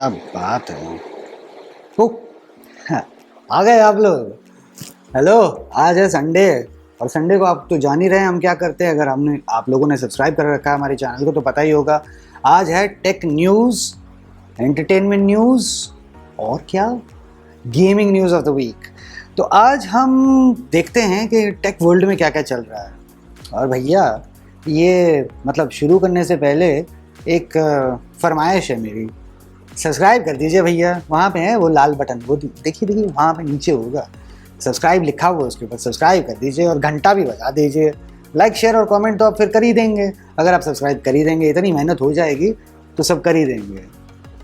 अब बात है। ओ, हाँ, आ गए आप लोग। हेलो। आज है संडे और संडे को आप तो जान ही रहे हैं हम क्या करते हैं। अगर हमने आप लोगों ने सब्सक्राइब कर रखा है हमारे चैनल को तो पता ही होगा। आज है टेक न्यूज़, एंटरटेनमेंट न्यूज़ और क्या, gaming news of the week. तो आज हम देखते हैं कि टेक वर्ल्ड में क्या क्या चल रहा है। और भैया ये मतलब शुरू करने से पहले एक फरमाइश है मेरी। सब्सक्राइब कर दीजिए भैया, वहाँ पे है वो लाल बटन, वो देखिए देखिए वहाँ पे नीचे होगा सब्सक्राइब लिखा हुआ, उसके ऊपर सब्सक्राइब कर दीजिए और घंटा भी बजा दीजिए। लाइक शेयर और कमेंट तो आप फिर कर ही देंगे। अगर आप सब्सक्राइब कर ही देंगे, इतनी मेहनत हो जाएगी तो सब कर ही देंगे।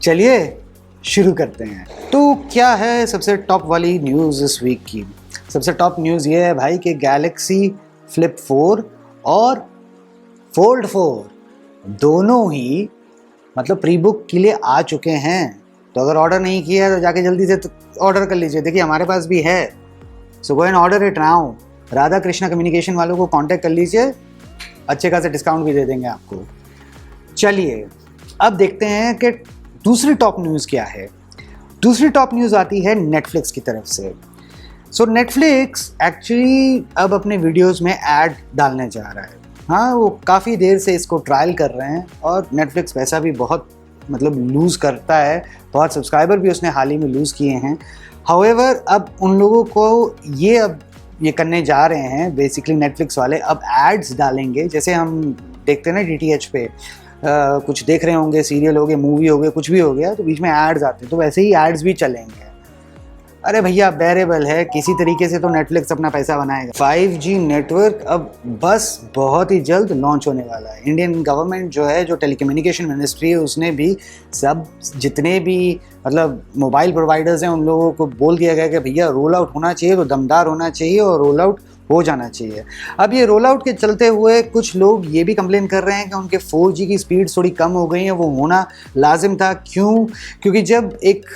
चलिए शुरू करते हैं। तो क्या है सबसे टॉप वाली न्यूज़ इस वीक की? सबसे टॉप न्यूज़ ये है भाई कि गैलेक्सी फ्लिप 4 और फोल्ड 4 दोनों ही मतलब प्री बुक के लिए आ चुके हैं। तो अगर ऑर्डर नहीं किया है तो जाके जल्दी से ऑर्डर कर लीजिए। देखिए हमारे पास भी है, so go and order it now. Radha Krishna communication वालों को कांटेक्ट कर लीजिए, अच्छे खासे डिस्काउंट भी दे देंगे आपको। चलिए अब देखते हैं कि दूसरी टॉप न्यूज़ क्या है। दूसरी टॉप न्यूज़ आती है नेटफ्लिक्स की तरफ से। सो नेटफ्लिक्स एक्चुअली अब अपने वीडियोस में ऐड डालने जा रहा है। हाँ, वो काफ़ी देर से इसको ट्रायल कर रहे हैं और नेटफ्लिक्स पैसा भी बहुत मतलब लूज़ करता है, बहुत सब्सक्राइबर भी उसने हाल ही में लूज़ किए हैं। हाउएवर अब उन लोगों को अब ये करने जा रहे हैं बेसिकली नेटफ्लिक्स वाले, अब एड्स डालेंगे। जैसे हम देखते हैं ना डीटीएच पे कुछ देख रहे होंगे, सीरियल हो गए, मूवी हो गए, कुछ भी हो गया तो बीच में एड्स आते हैं, तो वैसे ही एड्स भी चलेंगे। अरे भैया बेरेबल है, किसी तरीके से तो नेटफ्लिक्स अपना पैसा बनाएगा। 5G नेटवर्क अब बस बहुत ही जल्द लॉन्च होने वाला है। इंडियन गवर्नमेंट जो है, जो टेलीकम्युनिकेशन मिनिस्ट्री है, उसने भी सब जितने भी मतलब मोबाइल प्रोवाइडर्स हैं उन लोगों को बोल दिया गया कि भैया रोल आउट होना चाहिए तो दमदार होना चाहिए और रोल आउट हो जाना चाहिए। अब ये रोल आउट के चलते हुए कुछ लोग ये भी कंप्लेन कर रहे हैं कि उनके 4G की स्पीड थोड़ी कम हो गई है। वो होना लाजिम था। क्यों? क्योंकि जब एक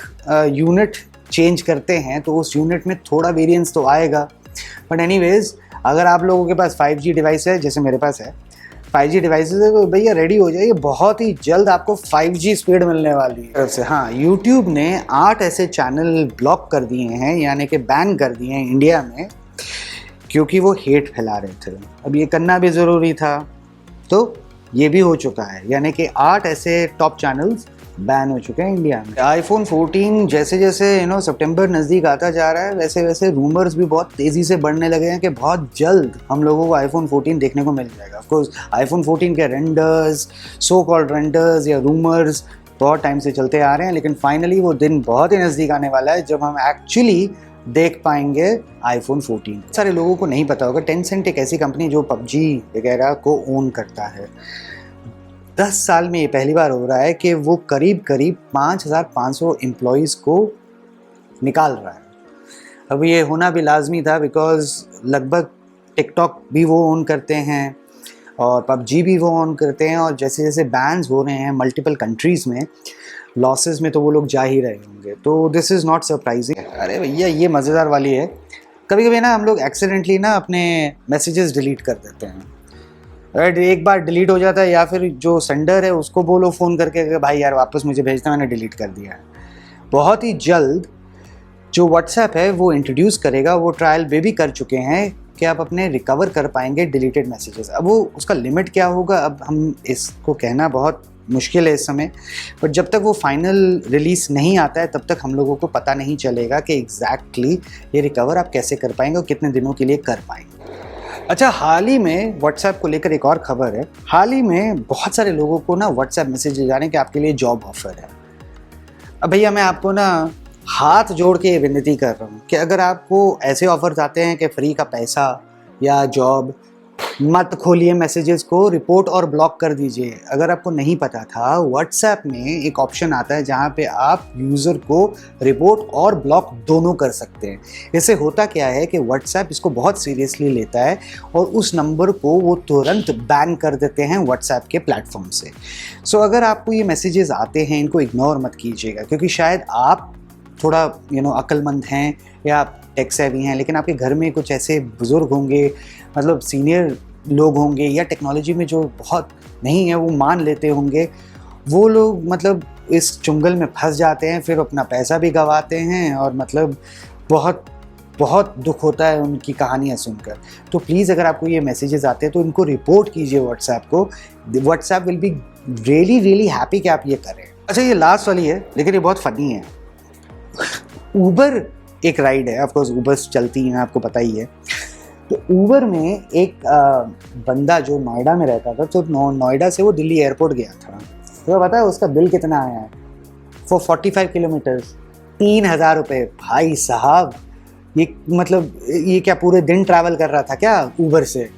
यूनिट चेंज करते हैं तो उस यूनिट में थोड़ा वेरिएंस तो आएगा। बट एनीवेज, अगर आप लोगों के पास 5G डिवाइस है, जैसे मेरे पास है 5G डिवाइसेस है, तो भैया रेडी हो जाइए, बहुत ही जल्द आपको 5G स्पीड मिलने वाली है। से हाँ, यूट्यूब ने 8 ऐसे चैनल ब्लॉक कर दिए हैं, यानी कि बैन कर दिए हैं इंडिया में, क्योंकि वो हेट फैला रहे थे। अब ये करना भी ज़रूरी था, तो ये भी हो चुका है, यानी कि 8 ऐसे टॉप चैनल्स बैन हो चुके हैं इंडिया में। आईफोन 14 जैसे जैसे सितंबर नज़दीक आता जा रहा है, वैसे वैसे रूमर्स भी बहुत तेज़ी से बढ़ने लगे हैं कि बहुत जल्द हम लोगों को आईफोन 14 देखने को मिल जाएगा। ऑफ कोर्स आईफोन 14 के रेंडर्स, सो कॉल्ड रेंडर्स या रूमर्स बहुत टाइम से चलते आ रहे हैं, लेकिन फाइनली वो दिन बहुत ही नज़दीक आने वाला है जब हम एक्चुअली देख पाएंगे आईफोन 14। सारे लोगों को नहीं पता होगा, टेंसेंट एक ऐसी कंपनी जो पबजी वगैरह को ओन करता है। 10 साल में ये पहली बार हो रहा है कि वो करीब करीब 5,500 एम्प्लॉयज़ को निकाल रहा है। अब ये होना भी लाजमी था, बिकॉज़ लगभग टिकटॉक भी वो ओन करते हैं और पबजी भी वो ओन करते हैं, और जैसे जैसे बैन्स हो रहे हैं मल्टीपल कंट्रीज़ में, लॉसेस में तो वो लोग जा ही रहे होंगे। तो दिस इज़ नॉट सरप्राइजिंग। अरे भैया ये मज़ेदार वाली है, कभी कभी ना हम लोग एक्सीडेंटली ना अपने मैसेजेस डिलीट कर देते हैं। राइट, एक बार डिलीट हो जाता है, या फिर जो सेंडर है उसको बोलो फ़ोन करके कि भाई यार वापस मुझे भेजना, मैंने डिलीट कर दिया है। बहुत ही जल्द जो व्हाट्सएप है वो इंट्रोड्यूस करेगा, वो ट्रायल में भी कर चुके हैं कि आप अपने रिकवर कर पाएंगे डिलीटेड मैसेजेस। अब वो उसका लिमिट क्या होगा, अब हम इसको कहना बहुत मुश्किल है इस समय, बट जब तक वो फाइनल रिलीज़ नहीं आता है तब तक हम लोगों को पता नहीं चलेगा कि एग्जैक्टली ये रिकवर आप कैसे कर पाएंगे और कितने दिनों के लिए कर पाएंगे। अच्छा, हाल ही में व्हाट्सएप को लेकर एक और खबर है। हाल ही में बहुत सारे लोगों को ना व्हाट्सएप मैसेज जाने कि आपके लिए जॉब ऑफर है। अब भैया मैं आपको ना हाथ जोड़ के विनती कर रहा हूँ कि अगर आपको ऐसे ऑफर्स आते हैं कि फ्री का पैसा या जॉब, मत खोलिए मैसेजेस को, रिपोर्ट और ब्लॉक कर दीजिए। अगर आपको नहीं पता था, व्हाट्सएप में एक ऑप्शन आता है जहाँ पे आप यूज़र को रिपोर्ट और ब्लॉक दोनों कर सकते हैं। इससे होता क्या है कि व्हाट्सएप इसको बहुत सीरियसली लेता है और उस नंबर को वो तुरंत बैन कर देते हैं व्हाट्सएप के प्लेटफॉर्म से। सो अगर आपको ये मैसेजेस आते हैं, इनको इग्नोर मत कीजिएगा, क्योंकि शायद आप थोड़ा अक्लमंद हैं या आप टेक सेवी हैं, लेकिन आपके घर में कुछ ऐसे बुज़ुर्ग होंगे, मतलब सीनियर लोग होंगे या टेक्नोलॉजी में जो बहुत नहीं है वो मान लेते होंगे, वो लोग मतलब इस चुंगल में फंस जाते हैं, फिर अपना पैसा भी गंवाते हैं और मतलब बहुत बहुत दुख होता है उनकी कहानियाँ सुनकर। तो प्लीज़ अगर आपको ये मैसेजेस आते हैं तो इनको रिपोर्ट कीजिए व्हाट्सएप को। WhatsApp will be really really happy कि आप ये करें। अच्छा, ये लास्ट वाली है लेकिन ये बहुत फ़नी है। ऊबर एक राइड है, ऑफ कोर्स ऊबर्स चलती हैं, आपको पता ही है। तो ऊबर में एक बंदा जो नोएडा में रहता था, तो नोएडा से वो दिल्ली एयरपोर्ट गया था। तो पता है उसका बिल कितना आया है? फॉर 45 किलोमीटर्स 3,000 रुपये। भाई साहब, ये मतलब ये क्या पूरे दिन ट्रैवल कर रहा था क्या ऊबर से?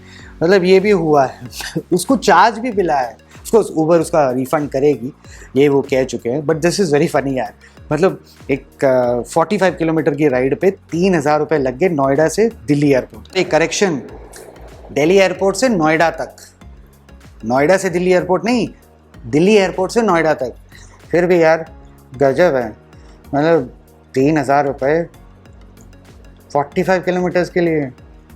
मतलब ये भी हुआ है। उसको चार्ज भी मिला है। ऑफकोर्स ऊबर उसका रिफ़ंड करेगी, ये वो कह चुके हैं, but this is very funny यार। मतलब एक 45 किलोमीटर की राइड पे 3,000 रुपये लग गए नोएडा से दिल्ली एयरपोर्ट। एक करेक्शन, दिल्ली एयरपोर्ट से नोएडा तक, नोएडा से दिल्ली एयरपोर्ट नहीं, दिल्ली एयरपोर्ट से नोएडा तक। फिर भी यार गजब है, मतलब 3,000 रुपये 45 किलोमीटर्स के लिए।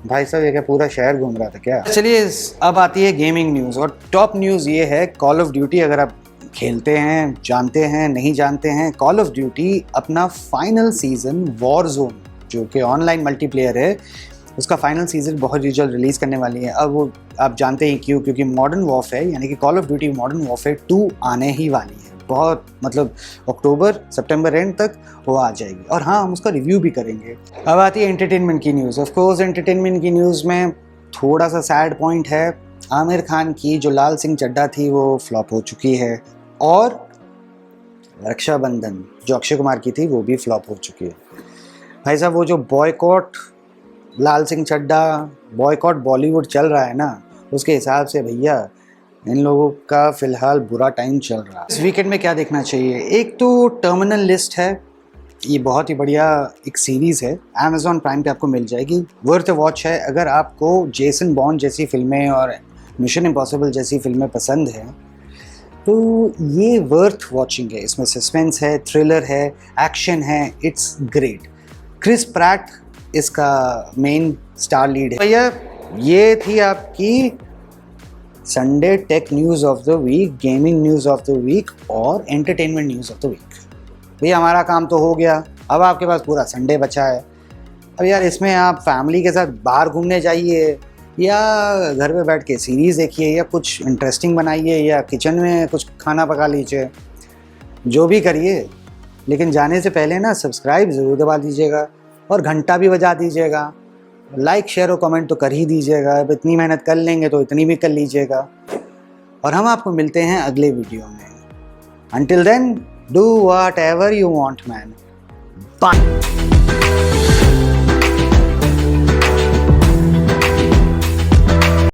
भाई साहब ये क्या पूरा शहर घूम रहा था क्या? चलिए अब आती है गेमिंग न्यूज़, और टॉप न्यूज़ ये है कॉल ऑफ ड्यूटी। अगर आप खेलते हैं, जानते हैं, नहीं जानते हैं, कॉल ऑफ ड्यूटी अपना फाइनल सीज़न वॉरज़ोन, जो कि ऑनलाइन मल्टीप्लेयर है, उसका फाइनल सीज़न बहुत ही जल्द रिलीज़ करने वाली है। अब वो आप जानते हैं क्यों, क्योंकि मॉडर्न वॉरफेयर यानी कि call of duty modern warfare 2 आने ही वाली है। बहुत मतलब अक्टूबर सितंबर एंड तक वो आ जाएगी, और हाँ, हम उसका रिव्यू भी करेंगे। अब आती है एंटरटेनमेंट की न्यूज़। ऑफ कोर्स एंटरटेनमेंट की न्यूज़ में थोड़ा सा सैड पॉइंट है। आमिर खान की जो लाल सिंह चड्ढा थी वो फ्लॉप हो चुकी है, और रक्षाबंधन जो अक्षय कुमार की थी वो भी फ्लॉप हो चुकी है। भाई साहब, वो जो बॉयकॉट लाल सिंह चड्ढा, बॉयकॉट बॉलीवुड चल रहा है ना, उसके हिसाब से भैया इन लोगों का फ़िलहाल बुरा टाइम चल रहा है। इस वीकेंड में क्या देखना चाहिए? एक तो टर्मिनल लिस्ट है, ये बहुत ही बढ़िया एक सीरीज़ है, अमेज़ॉन प्राइम पे आपको मिल जाएगी, वर्थ वॉच है। अगर आपको जेसन बॉन्ड जैसी फिल्में और मिशन इम्पॉसिबल जैसी फिल्में पसंद हैं तो ये वर्थ वॉचिंग है। इसमें सस्पेंस है, थ्रिलर है, एक्शन है, इट्स ग्रेट। क्रिस प्रैट इसका मेन स्टार लीड है। भैया ये थी आपकी Sunday tech news of the week, gaming news of the week और entertainment news of the week. भैया हमारा काम तो हो गया, अब आपके पास पूरा संडे बचा है। अब यार इसमें आप फैमिली के साथ बाहर घूमने जाइए, या घर पे बैठ के सीरीज़ देखिए, या कुछ इंटरेस्टिंग बनाइए, या किचन में कुछ खाना पका लीजिए, जो भी करिए। लेकिन जाने से पहले ना सब्सक्राइब ज़रूर दबा दीजिएगा और घंटा भी बजा दीजिएगा। लाइक शेयर और कमेंट तो कर ही दीजिएगा। अब इतनी मेहनत कर लेंगे तो इतनी भी कर लीजिएगा। और हम आपको मिलते हैं अगले वीडियो में। Until then, do whatever you want, man. Bye.